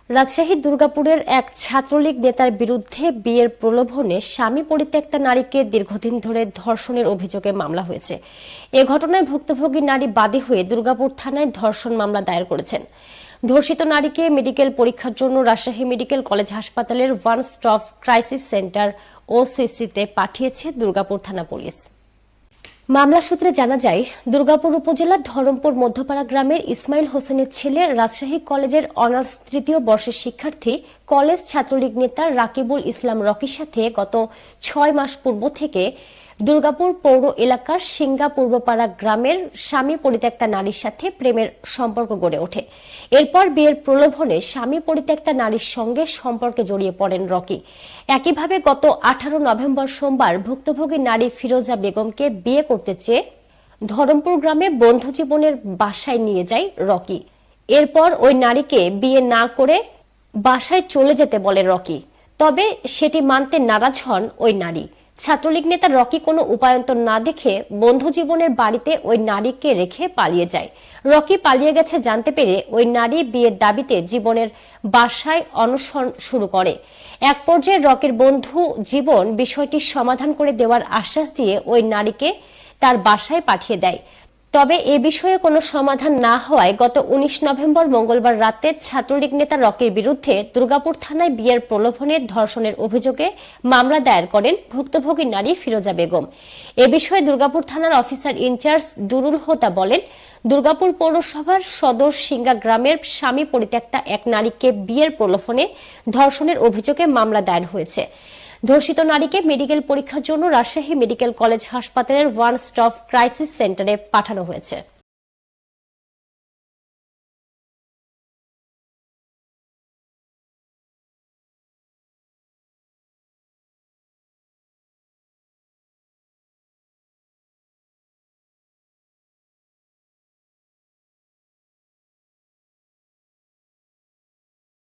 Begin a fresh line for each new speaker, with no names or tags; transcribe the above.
রাজশাহীর দুর্গাপুরের এক ছাত্রলীগ নেতার বিরুদ্ধে বিয়ের প্রলোভনে স্বামী পরিত্যক্তা নারীকে দীর্ঘদিন ধরে ধর্ষণের অভিযোগে মামলা হয়েছে। এ ঘটনায় ভুক্তভোগী নারী বাদী হয়ে দুর্গাপুর থানায় ধর্ষণ মামলা দায়ের করেছেন। ধর্ষিত নারীকে মেডিকেল পরীক্ষার জন্য রাজশাহী মেডিকেল কলেজ হাসপাতালের ওয়ান স্টপ ক্রাইসিস সেন্টার ওসিসিতে পাঠিয়েছে দুর্গাপুর থানা পুলিশ। মামলা সূত্রে জানা যায়, দুর্গাপুর উপজেলার ধরমপুর মধ্যপাড়া গ্রামের ইসমাইল হোসেনের ছেলে রাজশাহী কলেজের অনার্স তৃতীয় বর্ষের শিক্ষার্থী কলেজ ছাত্রলীগ নেতা রাকিবুল ইসলাম রকির সাথে গত 6 মাস পূর্ব থেকে দুর্গাপুর পৌর এলাকার সিঙ্গা পূর্বপাড়া গ্রামের স্বামী পরিত্যক্তা নারীর সাথে প্রেমের সম্পর্ক গড়ে ওঠে। এরপর বিয়ের প্রলোভনে স্বামী পরিত্যক্তা নারীর সঙ্গে সম্পর্কে জড়িয়ে পড়েন রকি। একইভাবে গত 18 নভেম্বর সোমবার ভুক্তভোগী নারী ফিরোজা বেগমকে বিয়ে করতে চেয়ে ধরমপুর গ্রামে বন্ধু জীবনের বাসায় নিয়ে যায় রকি। এরপর ওই নারীকে বিয়ে না করে বাসায় চলে যেতে বলে রকি, তবে সেটি মানতে নারাজ হন ওই নারী। ছাত্রলীগ নেতা রকি কোনো উপায়ন্তর না দেখে বন্ধু জীবনের বাড়িতে ওই নারীকে রেখে পালিয়ে যায়। রকি পালিয়ে গেছে জানতে পেরে ওই নারী বিয়ের দাবিতে জীবনের বাসায় অনশন শুরু করে। এক পর্যায়ে রকির বন্ধু জীবন বিষয়টির সমাধান করে দেওয়ার আশ্বাস দিয়ে ওই নারীকে তার বাসায় পাঠিয়ে দেয়। তবে এ বিষয়ে কোনো সমাধান না হওয়ায় গত 19 নভেম্বর মঙ্গলবার রাতে ছাত্রলীগ নেতা রকির বিরুদ্ধে দুর্গাপুর থানায় বিয়ের প্রলোভনে ধর্ষণের অভিযোগে মামলা দায়ের করেন ভুক্তভোগী নারী ফিরোজা বেগম। এ বিষয়ে দুর্গাপুর থানার অফিসার ইনচার্জ দুরুল হোতা বলেন, দুর্গাপুর পৌরসভার সদর সিঙ্গা গ্রামের স্বামী পরিত্যক্তা এক নারীকে বিয়ের প্রলোভনে ধর্ষণের অভিযোগে মামলা দায়ের হয়েছে। ধর্ষিত নারীকে মেডিকেল পরীক্ষার জন্য রাজশাহী মেডিকেল কলেজ হাসপাতালের ওয়ান স্টপ ক্রাইসিস সেন্টারে পাঠানো হয়েছে।